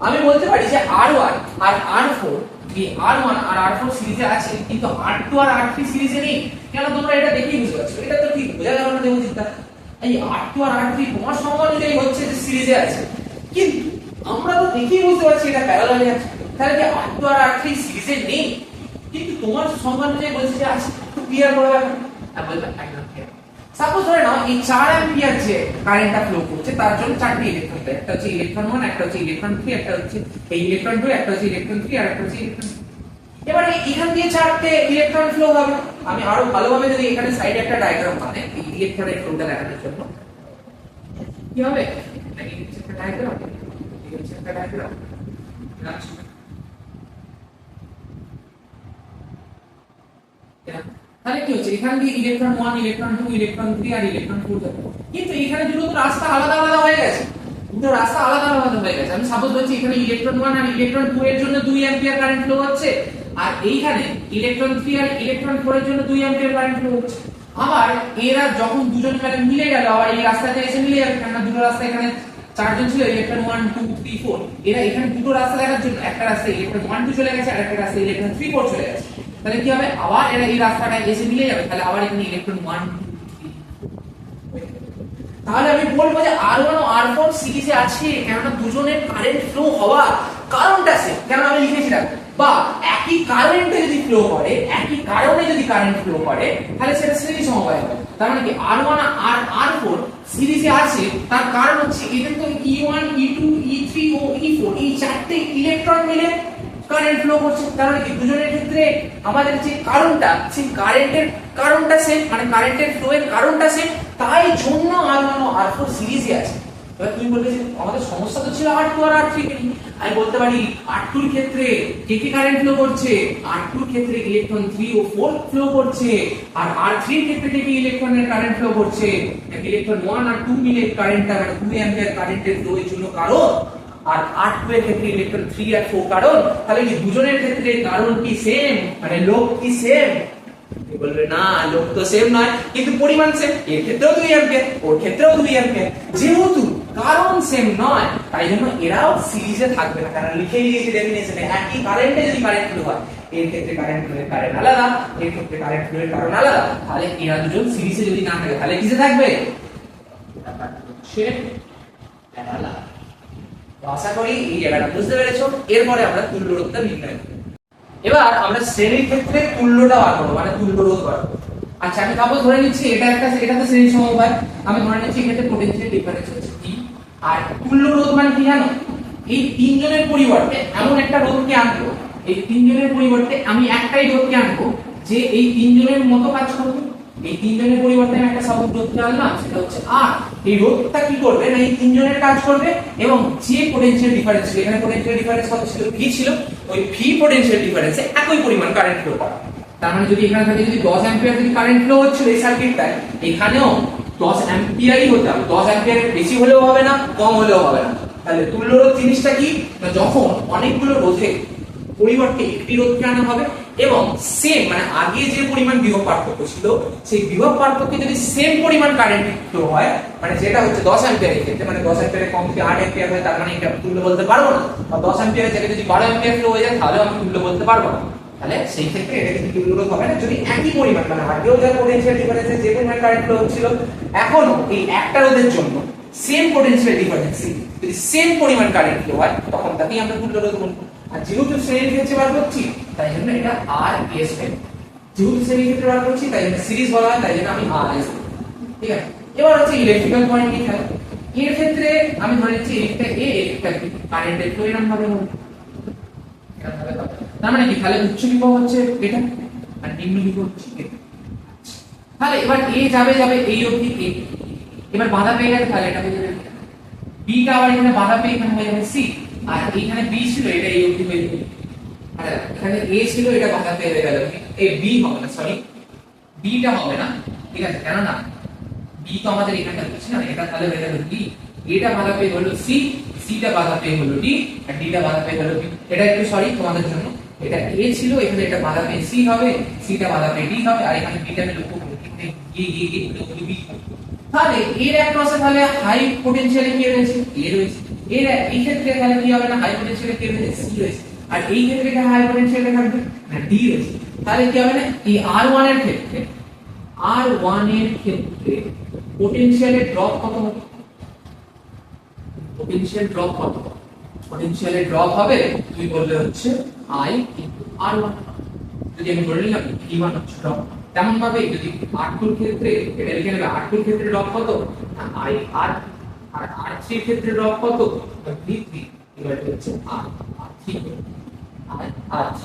আমি বলতে পারি যে R1 আর R4, এই R1 আর R4 সিরিজে আছে, কিন্তু R2 আর R3 সিরিজে নেই। কেন তোমরা এটা দেখেই বুঝতে পারছো, এটা তো ঠিক বোঝা গেল না দেবজিৎদা, এই R2 আর R3 তোমার সংজ্ঞা অনুযায়ী হচ্ছে যে সিরিজে আছে, কিন্তু আমরা তো দেখেই বুঝতে পারছি এটা প্যারালালে আছে। তাহলে কি R2 আর R3 সিরিজে নেই, কিন্তু তোমার সংজ্ঞা অনুযায়ী বলছে যে আছে। তো ক্লিয়ার করে রাখো, আমি বললাম একদম ক্লিয়ার। সাপোজ ধরে নাও এই 4 অ্যাম্পিয়ার যে কারেন্টটা ফ্লো করছে, তার জন্য 4টি ইলেকট্রন, একটা হচ্ছে ইলেকট্রন 1, একটা হচ্ছে ইলেকট্রন 3, একটা হচ্ছে এই ইলেকট্রন 2, একটা হচ্ছে ইলেকট্রন 3 আর একটা হচ্ছে ইলেকট্রন। এবারে এখান দিয়ে 4টে ইলেকট্রন ফ্লো হবে। আমি আরো ভালোভাবে যদি এখানে সাইডে একটা ডায়াগ্রাম বানাই এই ইলেকট্রনের ফ্লোটা দেখানোর জন্য, কি হবে, এই হচ্ছে একটা ডায়াগ্রাম, এই হচ্ছে একটা ডায়াগ্রাম। তাহলে কি হচ্ছে, এখান দিয়ে ইলেকট্রন 1, ইলেকট্রন 2, ইলেকট্রন 3 আর ইলেকট্রন 4 যাবে, কিন্তু এখানে দুটো রাস্তা আলাদা আলাদা হয়ে গেছে, দুটো রাস্তা আলাদা আলাদা হয়ে গেছে। আমি সাপোজ বলছি এখানে ইলেকট্রন 1 আর ইলেকট্রন 2 এর জন্য 2 অ্যাম্পিয়ার কারেন্ট ফ্লো হচ্ছে, আর এইখানে ইলেকট্রন 3 আর ইলেকট্রন 4 এর জন্য 2 অ্যাম্পিয়ার কারেন্ট ফ্লো হচ্ছে। আবার এরা যখন দুজন মিলে গেল, আবার এই রাস্তাতে এসে মিলে যাবে, কারণ দুটো রাস্তা এখানে 4 জন ছিল, ইলেকট্রন 1 2 3 4, এরা এখানে দুটো রাস্তা দেখার জন্য একটা রাস্তায় ইলেকট্রন 1 2 চলে গেছে, আর একটা রাস্তায় ইলেকট্রন 3 4 চলে গেছে। তাহলে কি হবে, আবার এরা এই রাস্তাটায় এসে মিলে যাবে, তাহলে আবার এখানে ইলেকট্রন 1 2 3। তাহলে আমি বলবো যে R1 ও R4 সিরিজে আছে, কেননা দুজনের কারেন্ট ফ্লো হওয়ার কারণটা সেম, কেন আমি লিখেছিলাম, বা একই কারেন্টে যদি ফ্লো করে, একই কারণে যদি কারেন্ট ফ্লো করে, তাহলে সেটা শ্রেণী সমবায় হবে। তার মানে কি R1 আর R4 সিরিজে আছে, তার কারণ হচ্ছে এদের তো E1 E2 E3 ও E4 এই 4টে ইলেকট্রন মিলে কারেন্ট ফ্লো করছে। তার মানে কি দুজনের ক্ষেত্রে আমাদের যে কারণটা, সেই কারেন্টের কারণটা সেম, মানে কারেন্টের ফ্লো এর কারণটা সেম, তাই জন্য R1 ও R4 সিরিজে আছে। এবার তুমি বলবে যে আমাদের সমস্যা তো ছিল R2 আর R3 কে নিয়ে। আমি বলতে পারি R2 এর ক্ষেত্রে কি কারেন্ট ফ্লো করছে, R2 এর ক্ষেত্রে ইলেকট্রন 3 ও 4 ফ্লো করছে, আর R3 এর ক্ষেত্রে কি ইলেকট্রনের কারেন্ট ফ্লো করছে, ইলেকট্রন 1 আর 2 মিলে কারেন্টটা 2 অ্যাম্পিয়ার কারেন্টের ফ্লো এর জন্য কারণ, আর R2 এর ক্ষেত্রে ইলেকট্রন 3 আর 4 কারণ। তাহলে এই দুজনের ক্ষেত্রে কারণ কি সেম, মানে লোক কি সেম? বলবে না, লোক তো সেম নয়, কিন্তু পরিমাণ সেম। এর ক্ষেত্রেও 2 অ্যাম্পিয়ার, ওর ক্ষেত্রেও 2 অ্যাম্পিয়ার। যেহেতু কারণ সেম নয়, তাই জন্য এরাও সিরিজে থাকবে না, কারণ লিখেই দিয়েছে ডেফিনিশনে একই কারেন্টে যদি কারেন্ট ফ্লো হয়, এর ক্ষেত্রে কারেন্ট ফ্লো এর কারণ আলাদা, এর ক্ষেত্রে কারেন্ট ফ্লো এর কারণ আলাদা, তাহলে এরা দুজন সিরিজে যদি না থাকে তাহলে কিসে থাকবে? সে আলাদা। তো আশা করি এই জায়গাটা বুঝতে পেরেছো। এরপরে আমরা তুল্য রোধটা নির্ণয় করব। এবার আমরা শ্রেণীর ক্ষেত্রে তুল্যটা বার করব, মানে তুল্য রোধ বার করব। আচ্ছা, আমি তারপর ধরে নিচ্ছি এটা তো শ্রেণী সমবায়, আমি ধরে নিচ্ছি এক্ষেত্রে পোটেনশিয়াল ডিফারেন্স হচ্ছে কি। আর তুল্য রোধ মানে কি জানো? এই তিনজনের পরিবর্তে এমন একটা রোধকে আনবো, এই তিনজনের পরিবর্তে আমি একটাই রোধকে আনবো যে এই তিনজনের মতো কাজ করবে। এই তিনজনের পরিবর্তে আমি একটা সাপোর্ট রোধকে আনলাম, সেটা হচ্ছে আর এই রোধটা কি করবে না এই তিনজনের কাজ করবে, এবং যে পোটেনশিয়াল ডিফারেন্স ছিল, এখানে পোটেনশিয়াল ডিফারেন্স কত ছিল? ভি ছিল, ওই ভি পোটেনশিয়াল ডিফারেন্সে একই পরিমাণ কারেন্ট ফ্লো করা। তার মানে যদি এখানে থাকে যদি 10 অ্যাম্পিয়ার যদি কারেন্ট ফ্লো হচ্ছিল এই সার্কিটটায়, এখানেও 10 অ্যাম্পিয়ারই হতে হবে। 10 অ্যাম্পিয়ারের বেশি হলেও হবে না, কম হলেও হবে না। তাহলে তুল্য রোধ জিনিসটা কি? না যখন অনেকগুলো রোধে পরিবর্তে একটি রোধকে আনা হবে এবং সেম মানে আগে যে পরিমাণ বিভব পার্থক্য ছিল সেই বিভব পার্থক্যে যদি সেম পরিমাণ কারেন্ট ফ্লো হয়, মানে যেটা হচ্ছে 10 অ্যাম্পিয়ারের ক্ষেত্রে, মানে 10 অ্যাম্পিয়ারের কম থেকে 8 অ্যাম্পিয়ার হয়, তার মানে এটা তুল্য বলতে পারবো না। বা 10 অ্যাম্পিয়ারের জায়গায় যদি 12 অ্যাম্পিয়ার ফ্লো হয়ে যায় তাহলে আমি তুল্য বলতে পারবো না। তাহলে সেই ক্ষেত্রে এটা কিন্তু তুল্য রোধ হবে না যদি একই পরিমাণ মানে আগেও যা পোটেনশিয়াল ডিফারেন্সে যে পরিমাণ কারেন্ট ফ্লো হচ্ছিল এখনো এই একটা রোধের জন্য সেম পোটেনশিয়াল ডিফারেন্সে যদি সেম পরিমাণ কারেন্ট ফ্লো হয় তখন তাকেই আমরা তুল্য রোধ বলবো। আর যেহেতু শ্রেণীর ক্ষেত্রে বার করছি তাই জন্য এটা আর এস হবে। যেহেতু শ্রেণীর ক্ষেত্রে বার করছি তাই জন্য সিরিজ বলা হয়, তাই জন্য আমি আর এস। ঠিক আছে, এবার হচ্ছে ইলেকট্রিক্যাল পয়েন্ট কি থাকে। এর ক্ষেত্রে আমি ধরে নিচ্ছি একটা এ একটা বি, কারেন্টের ফ্লো এরকম ভাবে হবে। তার মানে কি? তাহলে উচ্চ বিভব হচ্ছে এটা আর নিম্ন বিভব হচ্ছে এটা। তাহলে এবার এ যাবে এই অবধি এ, এবার বাধা পেয়ে গেছে তাহলে এটা হয়ে যাবে বি টা, আবার এখানে বাধা পেয়ে এখানে হয়ে যাবে সি, আর এইখানে বি ছিল এটা এই অবধি হয়ে যাবে, আর এখানে এ ছিল এটা বাধা পেয়ে হয়ে গেল এই বি হবে না, সরি বি টা হবে না। ঠিক আছে, কেন না বি তো আমাদের এখানটা হচ্ছে না, এটা তাহলে হয়ে যাবে ডি, এটা বাধা পেয়ে হলো সি, সি টা বাধা পেয়ে হলো ডি, আর ডি টা বাধা পেয়ে হলো বি। এটা একটু সরি তোমাদের জন্য, এটা এ ছিল এখানে এটা বাধা পেয়ে সি হবে, সি টা বাধা পেয়ে ডি হবে, আর এখানে বি টা আমি লক্ষ্য করি এখানে বি। তাহলে এর অ্যাক্রসে তাহলে হাই পোটেনশিয়ালে কি রয়েছে? এ রয়েছে। এর এই ক্ষেত্রে তাহলে কি হবে না হাই পোটেনশিয়ালে কি রয়েছে? সি রয়েছে। আর এই ক্ষেত্রে এটা হাই পোটেনশিয়ালে থাকবে না ডি রয়েছে। তাহলে কি হবে না এই R1 এর ক্ষেত্রে, R1 এর ক্ষেত্রে পোটেনশিয়ালের ড্রপ কত হবে? পোটেনশিয়াল ড্রপ কত? পোটেনশিয়ালের ড্রপ হবে তুমি বললে হচ্ছে I R1। যদি আমি বলে নিলাম V1 হচ্ছে ড্রপ, তেমন ভাবে যদি R2 এর ক্ষেত্রে এটা লিখে নেবে R2 এর ক্ষেত্রে ড্রপ কত? I R, আর R3 এর ক্ষেত্রে ড্রপ কত? V3 এবার হচ্ছে R3 আর R3।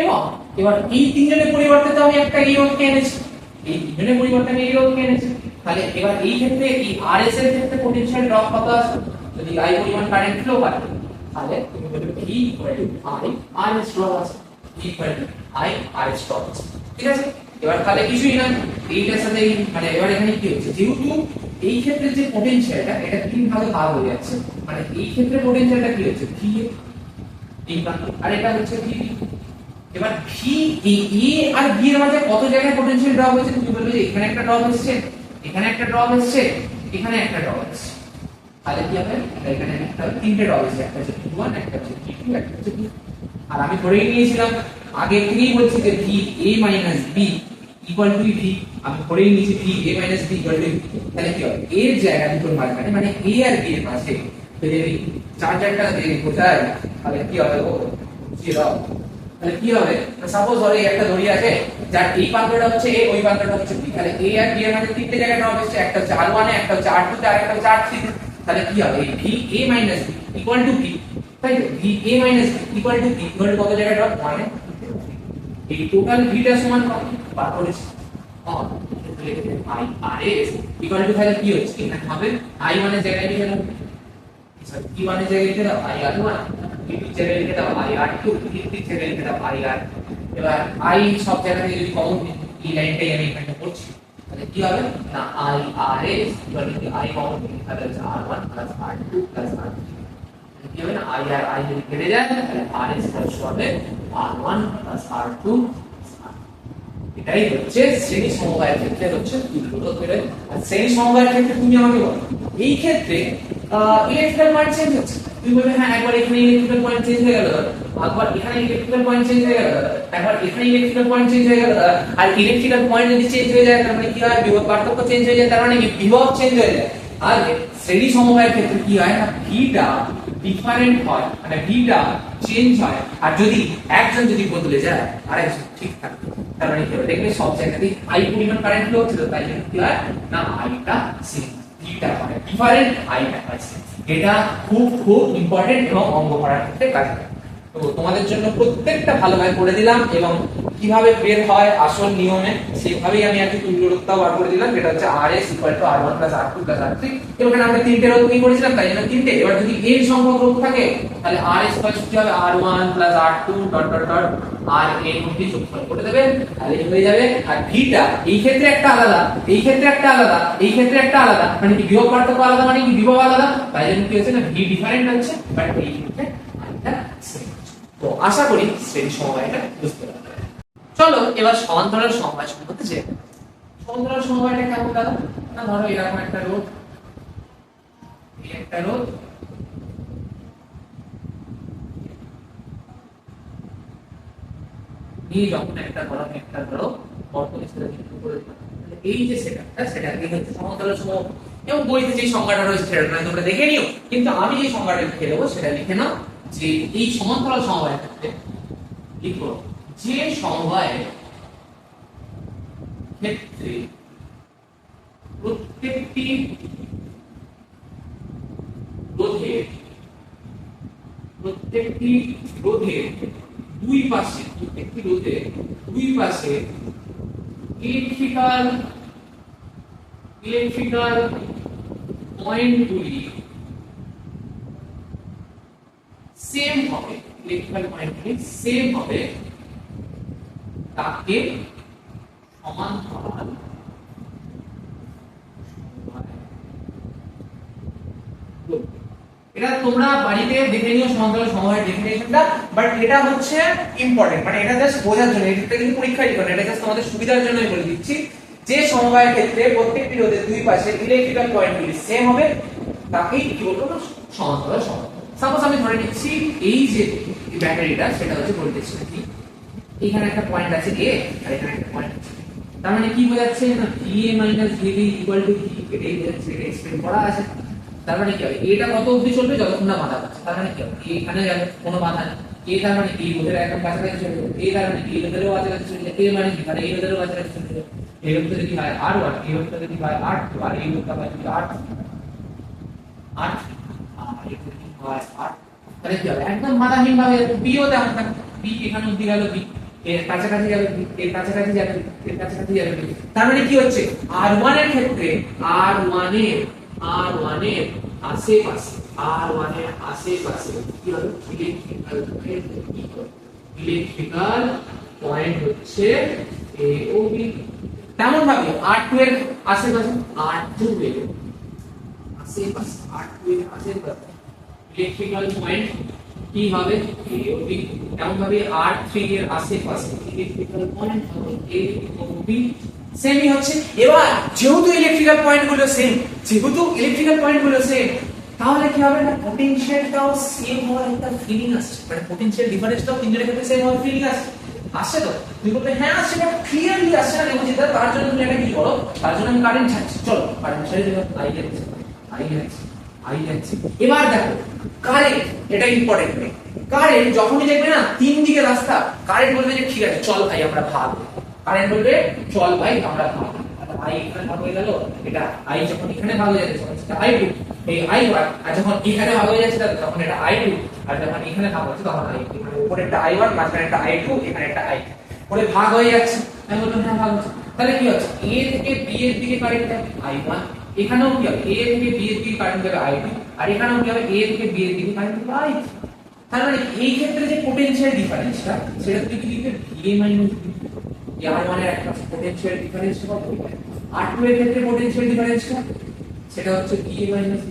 এবং এবার এই তিনজনের পরিবর্তে তো আমি একটা এই রোধকে এনেছি, এই তিনজনের পরিবর্তে আমি এই রোধকে এনেছি। তাহলে এবার এই ক্ষেত্রে এই RS এর ক্ষেত্রে পোটেনশিয়াল ড্রপ কত আসবে? যদি I পরিমাণ কারেন্ট ফ্লো হয় তাহলে তুমি বলবে V I RS ড্রপ আছে, V I RS ড্রপ আছে। ঠিক আছে, এবার তাহলে কিছুই না এইটার সাথে মানে এবার এখানে কি হচ্ছে, যেহেতু এই ক্ষেত্রে যে পোটেনশিয়ালটা এটা তিন ভাগে ভাগ হয়ে যাচ্ছে, মানে এই ক্ষেত্রে পোটেনশিয়ালটা কি হচ্ছে V এই প্রান্ত, আর এটা হচ্ছে V। এবার V এই A আর B এর মাঝে কত জায়গায় পোটেনশিয়াল ড্রপ হয়েছে? তুমি বলবে যে এখানে একটা ড্রপ এসেছে, এখানে একটা ড্রপ এসেছে, এখানে একটা ড্রপ এসেছে। তাহলে কি হবে? এখানে একটা তিনটে ড্রপ এসেছে, একটা হচ্ছে V1, একটা হচ্ছে V2, একটা হচ্ছে V। আর আমি ধরেই নিয়েছিলাম আগে থেকেই বলছি যে V A - B equal to V, আমি ধরেই নিয়েছি V A - B equal to V। তাহলে কি হবে? এর জায়গা দুটোর মাঝখানে মানে A আর B এর মাঝে যদি চার্জারটা দিয়ে বোঝায় তাহলে কি হবে? ও জিরো। তাহলে কি হবে? সাপোজ ধরে একটা দড়ি আছে যার এই প্রান্তটা হচ্ছে A, ওই প্রান্তটা হচ্ছে B। তাহলে A আর B এর মাঝে তিনটে জায়গায় ড্রপ এসেছে, একটা হচ্ছে R1 এ, একটা হচ্ছে R2 তে, আর একটা হচ্ছে R3 তে। তাহলে কি হবে? V A - B equal to V, তাই তো V A - B equal to V equal to কত জায়গায় ড্রপ? 1 এ। এই টোটাল V টা সমান কত বার করেছি? I R S equal to তাহলে কি হচ্ছে এখানে হবে আই মানে জায়গায় লিখে দাও সরি কি মানে জায়গায় লিখে দাও আই আর ওয়ান কি জায়গায় লিখে দাও আই আর টু কি জায়গায় লিখে দাও আই আর এবার আই সব জায়গায় যদি কমন এই লাইনটাই আমি এখানে করছি তাহলে কি হবে না I R S equal to I common তাহলে হচ্ছে R one plus R two plus R কি হবে না আই আর আই যদি কেটে যায় তাহলে আর এস প্লাস হবে আর ওয়ান প্লাস আর টু এটাই হচ্ছে শ্রেণী সমবায়ের ক্ষেত্রে হচ্ছে তুল্যরোধ বের হয় আর শ্রেণী সমবায়ের ক্ষেত্রে তুমি আমাকে বলো এই ক্ষেত্রে ইলেকট্রিক্যাল পয়েন্ট চেঞ্জ হচ্ছে তুমি বলবে হ্যাঁ একবার এখানে ইলেকট্রিক্যাল পয়েন্ট চেঞ্জ হয়ে গেল একবার এখানে ইলেকট্রিক্যাল পয়েন্ট চেঞ্জ হয়ে গেল একবার এখানে ইলেকট্রিক্যাল পয়েন্ট চেঞ্জ হয়ে গেল আর ইলেকট্রিক্যাল পয়েন্ট যদি চেঞ্জ হয়ে যায় তার মানে কি হয় বিভব পার্থক্য চেঞ্জ হয়ে যায় তার মানে কি বিভব চেঞ্জ হয়ে যায় আর শ্রেণী সমবায়ের ক্ষেত্রে কি হয় না ভিটা ডিফারেন্ট হয় মানে ভিটা চেঞ্জ হয় আর যদি একজন যদি বদলে যায় আরেকজন ঠিক থাকে তার মানে কি হবে দেখবে সব জায়গাতেই আই পরিমাণ কারেন্ট ফ্লো হচ্ছে তাই জন্য কি হয় না আইটা সেম ভিটা হয় ডিফারেন্ট আইটা হয় সেম এটা খুব খুব ইম্পর্টেন্ট এবং অঙ্ক করার ক্ষেত্রে কাজে লাগে তো তোমাদের জন্য প্রত্যেকটা ভালোভাবে করে দিলাম এবং কিভাবে বের হয় আসল নিয়মে সেভাবেই আমি আজকে তুল্যরোধটাও বার করে দিলাম যেটা হচ্ছে RS R1 R2 R3 এবং এখানে আমরা তিনটে রোধ কি করেছিলাম তাই জন্য তিনটে এবার যদি n সংখ্যক রোধ থাকে তাহলে RS কি হবে R1 R2 dot dot dot Rn অবধি যোগফল করে দেবেন তাহলে হয়ে যাবে আর ভিটা এই ক্ষেত্রে একটা আলাদা এই ক্ষেত্রে একটা আলাদা এই ক্ষেত্রে একটা আলাদা মানে কি বিভব পার্থক্য আলাদা মানে কি বিভব আলাদা তাই জন্য কি হচ্ছে না ভি ডিফারেন্ট হচ্ছে বাট এই ক্ষেত্রে আরেকটা সেম তো আশা করি শ্রেণী সমবায়টা বুঝতে পারবে চলো এবার সমান্তরাল সমবায় সম্পর্কে জেনে নেব সমান্তরাল সমবায়টা কেমন দাদা না ধরো এরকম একটা রোধ এই একটা রোধ এই যখন একটা ধরো বর্তনী সেটা কিন্তু করে দিলাম এই যে সেটাকে হচ্ছে সমান্তরাল সমবায় এবং বইতে যে সংজ্ঞাটা রয়েছে সেটা তোমরা দেখে নিও কিন্তু আমি যে সংজ্ঞাটা লিখে দেবো সেটা লিখে নাও যে এই সমান্তরাল সমবায়ের ক্ষেত্রে লিখো যে সমবায়ের ক্ষেত্রে প্রত্যেকটি রোধের দুই পাশে প্রত্যেকটি রোধের দুই পাশে ইলেকট্রিক্যাল পয়েন্টগুলি সেম হবে ইলেকট্রিক্যাল পয়েন্টগুলি সেম হবে তাকে সমান্তরাল এটা তোমরা বাড়িতে দেখে নিও সমান্তরাল সমবায়ের ডেফিনিশনটা বাট এটা হচ্ছে ইম্পর্টেন্ট মানে এটা জাস্ট বোঝার জন্য এটা কিন্তু পরীক্ষায় লিখো না এটা জাস্ট তোমাদের সুবিধার জন্যই বলে দিচ্ছি যে সমবায়ের ক্ষেত্রে প্রত্যেকটি রোধের দুই পাশে ইলেকট্রিক্যাল পয়েন্টগুলি সেম হবে তাকেই কি বলবো না সমান্তরাল সমবায় সাপোজ আমি ধরে নিচ্ছি এই যে ব্যাটারিটা সেটা হচ্ছে ভোল্টেজ কি এখানে একটা পয়েন্ট আছে a আর এখানে একটা পয়েন্ট আছে তার মানে কি বোঝাচ্ছে না VA - VB = V এটাই বোঝাচ্ছে এটা এক্সপ্লেন করা আছে তার মানে কি হবে এটা কত অবধি চলবে যতক্ষণ না বাধা আছে তার মানে কি হবে এখানে যাবে কোনো বাধা নেই a তার মানে এই রোধের একদম কাছাকাছি চলে যাবে a তার মানে এই রোধেরও কাছাকাছি চলে যাবে a মানে কি মানে এই রোধেরও কাছাকাছি চলে যাবে এই রোধটা যদি হয় R1 এই রোধটা যদি হয় R2 আর এই রোধটা হয় যদি R3 আর এই যদি হয় R তাহলে কি হবে একদম বাধাহীন ভাবে b ও দেখো b এখানে অবধি গেল b এর কাছাকাছি যাবে এর কাছাকাছি যাবে এর কাছাকাছি যাবে তার মানে কি হচ্ছে R1 এর ক্ষেত্রে R1 এর আশেপাশে কি হবে ইলেকট্রিক্যাল পয়েন্ট হচ্ছে a ও b তেমন ভাবে R2 এর আশেপাশে R2 এর আশেপাশে ইলেকট্রিক্যাল পয়েন্ট কি হবে a ও b তেমন ভাবে R3 এর আশেপাশে ইলেকট্রিক্যাল পয়েন্ট হবে a ও b সেমই হচ্ছে এবার যেহেতু ইলেকট্রিক্যাল পয়েন্টগুলো সেম তাহলে কি হবে না পটেনশিয়ালটাও সেম হওয়ার একটা ফিলিং আসছে মানে পটেনশিয়াল ডিফারেন্সটাও তিনজনের ক্ষেত্রে সেম হওয়ার ফিলিং আসছে আসছে তো তুমি বলবে হ্যাঁ আসছে বাট ক্লিয়ারলি আসছে না দেখো যেটা তার জন্য তুমি এটা কি করো তার জন্য আমি কারেন্ট ছাড়ছি চলো কারেন্ট ছেড়ে দিলাম আই যাচ্ছে এবার দেখো কারেন্ট এটা ইম্পর্টেন্ট কারেন্ট যখনই দেখবে না তিন দিকে রাস্তা কারেন্ট বলবে যে ঠিক আছে চল ভাই আমরা ভাগবো কারেন্ট বলবে চল ভাই আমরা ভাগবো আই এখানে ভাগ হয়ে গেল এটা আই যখন এখানে ভাগ হয়ে যাচ্ছে তখন সেটা I2 এই I1 আর যখন এখানে ভাগ হয়ে যাচ্ছে তখন এটা I2 আর যখন এখানে ভাগ হচ্ছে তখন I2 মানে উপরে একটা I1 মাঝখানে একটা I2 এখানে একটা I করে ভাগ হয়ে যাচ্ছে আমি বললাম হ্যাঁ ভাগ হচ্ছে তাহলে কি হচ্ছে a থেকে b এর দিকে কারেন্ট যাবে i1, এখানেও কি হবে a থেকে b এর দিকে কারেন্ট যাবে i2, আর এখানেও কি হবে a থেকে b এর দিকে কারেন্ট যাবে i3। তার মানে এই ক্ষেত্রে যে পোটেনশিয়াল ডিফারেন্সটা সেটা তুমি কি লিখবে va মাইনাস b, r1 এর একটা পোটেনশিয়াল ডিফারেন্স কত হবে, r2 এর ক্ষেত্রে পোটেনশিয়াল ডিফারেন্সটা সেটা হচ্ছে va মাইনাস b,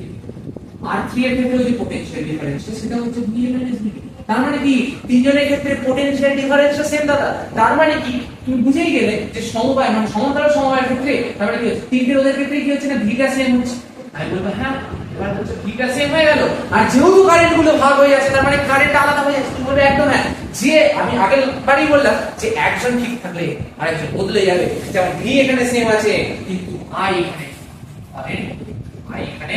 r3 এর ক্ষেত্রে যে পোটেনশিয়াল ডিফারেন্সটা সেটা হচ্ছে va মাইনাস b। তার মানে কি তিনজনের ক্ষেত্রে পোটেনশিয়াল ডিফারেন্সটা সেম দাদা। তার মানে কি তুমি বুঝেই গেলে যে সমবায় মানে সমান্তরাল সমবায়ের ক্ষেত্রে তার মানে কি হচ্ছে তিনটে রোধের ক্ষেত্রে কি হচ্ছে না ভিটা সেম হচ্ছে। আমি বলবো হ্যাঁ এবার হচ্ছে ভিটা সেম হয়ে গেল, আর যেহেতু কারেন্ট গুলো ভাগ হয়ে যাচ্ছে তার মানে কারেন্ট আলাদা হয়ে যাচ্ছে। তুমি বলবে একদম হ্যাঁ, যে আমি আগের বারই বললাম যে একজন ঠিক থাকলে আরেকজন বদলে যাবে। যেমন ভি এখানে সেম আছে কিন্তু আই এখানে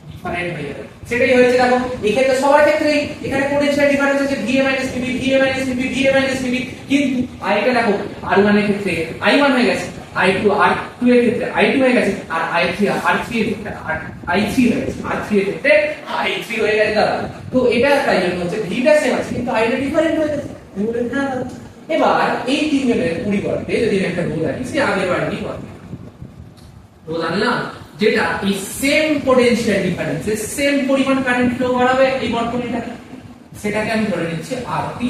ডিফারেন্ট হয়ে যাবে। সেটাই হয়েছে দেখো এক্ষেত্রে সবার ক্ষেত্রেই এখানে পোটেনশিয়াল ডিফারেন্স হচ্ছে VA - VB VA - VB VA - VB, কিন্তু আইটা দেখো R1 এর ক্ষেত্রে I1 হয়ে গেছে, I2 R2 এর ক্ষেত্রে I2 হয়ে গেছে, আর I3 R3 এর ক্ষেত্রে I3 হয়ে গেছে, R3 এর ক্ষেত্রে I3 হয়ে গেছে দাদা। তো এটা তাই জন্য হচ্ছে ভিটা সেম আছে কিন্তু আইটা ডিফারেন্ট হয়ে গেছে। তুমি বলবে হ্যাঁ। এবার এই তিনজনের পরিবর্তে যদি আমি একটা রোধ আনি সে আগের বারই করে রোধ আনলাম যেটা এই সেম পোটেনশিয়াল ডিফারেন্সে সেম পরিমাণ কারেন্ট ফ্লো করাবে এই বর্তনীটা, সেটাকে আমি ধরে নিচ্ছি আরপি,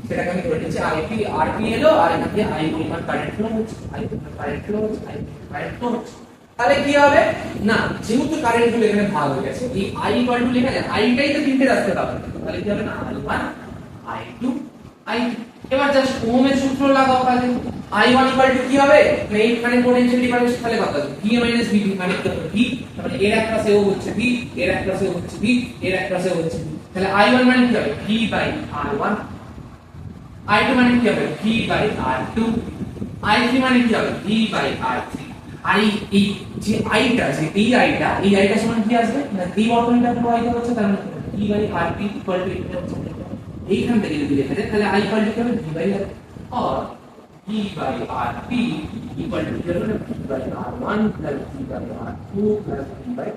সেটাকে আমি ধরে নিচ্ছি আরপি। আরপি এলো আর এখান থেকে আই পরিমাণ কারেন্ট ফ্লো হচ্ছে, আই পরিমাণ কারেন্ট ফ্লো হচ্ছে, আই কারেন্ট ফ্লো হচ্ছে। তাহলে কি হবে না যেহেতু কারেন্ট গুলো এখানে ভাগ হয়ে গেছে এই আই ইকুয়াল টু লেখা যায় আইটাই তো তিনটে রাস্তা পাবে, তাহলে কি হবে না i1 i2 i3। এবার জাস্ট ওহমের সূত্র লাগাও তাহলে i1 ইকুয়াল টু কি হবে মানে এইখানে পোটেনশিয়াল ডিফারেন্স তাহলে কত হবে v মাইনাস v, মানে কি হবে v তাহলে এর এক পাশে ও হচ্ছে v, এর এক পাশে ও হচ্ছে v, এর এক পাশে ও হচ্ছে v, তাহলে i1 মানে কি হবে v বাই r1, i2 মানে কি হবে v বাই r2, i3 মানে কি হবে v বাই r3। আর এই যে আইটা যে এই আইটা সমান কি আসবে না এই বর্তনীটা পুরো আইটা হচ্ছে তার মানে v by rp equal to এটা হচ্ছে এইখান থেকে যদি লেখা যায় তাহলে i ইকুয়াল টু কি হবে v বাই r और v by rp equal to v by r1 plus v by r2 plus v by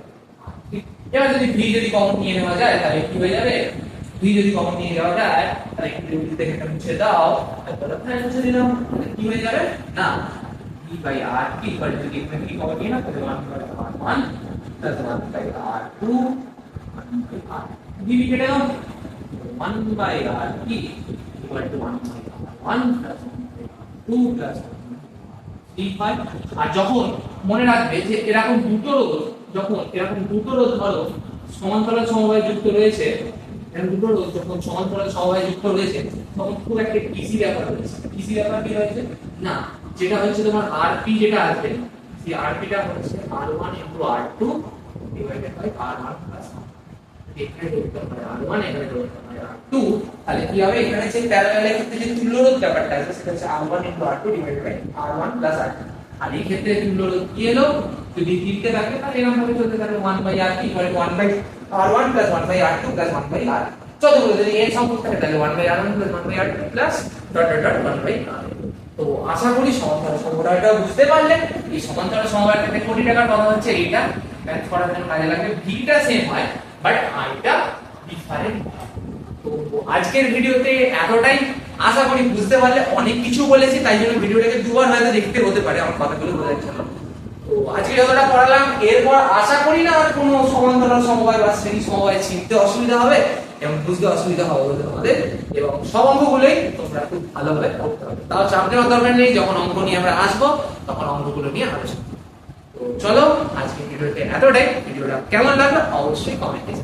r3। এবার যদি v যদি কমন নিয়ে নেওয়া যায় তাহলে কি হয়ে যাবে v যদি কমন নিয়ে যাওয়া যায় তাহলে একটু যদি দেখে এটা মুছে দাও তাহলে তাই মুছে দিলাম তাহলে কি হয়ে যাবে না v by rp equal to এখানে কি কমন নিয়ে না তাহলে 1 by r1 plus 1 by r2 1 by r v কেটে দাও 1 by rp equal to 1 by r1 plus 2 plus 3 আর যখন মনে রাখবে যে এরকম দুটো রোধ যখন এরকম দুটো রোধ ধরো সমান্তরাল সমবায় যুক্ত রয়েছে, এরকম দুটো রোধ যখন সমান্তরাল সমবায় যুক্ত রয়েছে তখন খুব একটা ইজি ব্যাপার রয়েছে। ইজি ব্যাপার কি হয়েছে না যেটা হচ্ছে তোমার rp যেটা আসবে সেই rp টা হচ্ছে r1 r2 divided by r1 plus এখানে ধরতে হবে r1 এখানে ধরতে হবে r2, তাহলে কি হবে এখানে যে প্যারালালের ক্ষেত্রে যে তুল্য রোধ ব্যাপারটা আছে সেটা হচ্ছে r1 r2 divided by r1 plus r2। আর এই ক্ষেত্রে তুল্য রোধ কি এলো যদি দিতে থাকে তাহলে এরকম ভাবে চলতে থাকবে 1 by r equal to 1 by r1 plus 1 by r2 plus 1 by r। যতগুলো যদি এর সম্পর্ক থাকে তাহলে 1 by r1 plus 1 by r2 plus dot dot dot 1 by r। তো আশা করি সমান্তরাল সমবায়টা বুঝতে পারলে। এই সমান্তরাল সমবায়ের ক্ষেত্রে কোটি টাকার কথা হচ্ছে এইটা ম্যাথ করার জন্য কাজে লাগবে, ভিটা সেম হয় বাট আইটা ডিফারেন্ট। তো আজকের ভিডিওতে এতটাই, আশা করি বুঝতে পারলে। অনেক কিছু বলেছি তাই জন্য ভিডিওটাকে দুবার হয়তো দেখতে হতে পারে আমার কথাগুলো বোঝার জন্য। তো আজকে যতটা পড়ালাম এরপর আশা করি না আর কোনো সমান্তরাল সমবায় বা শ্রেণী সমবায় চিনতে অসুবিধা হবে এবং বুঝতে অসুবিধা হবে বলে তোমাদের, এবং সব অঙ্কগুলোই তোমরা খুব ভালোভাবে করতে হবে। তাও চাপ নেওয়ার দরকার নেই, যখন অঙ্ক নিয়ে আমরা আসবো তখন অঙ্কগুলো নিয়ে আলোচনা। তো চলো আজকে ভিডিওতে এতটাই। ভিডিওটা কেমন লাগলো অবশ্যই কমেন্টে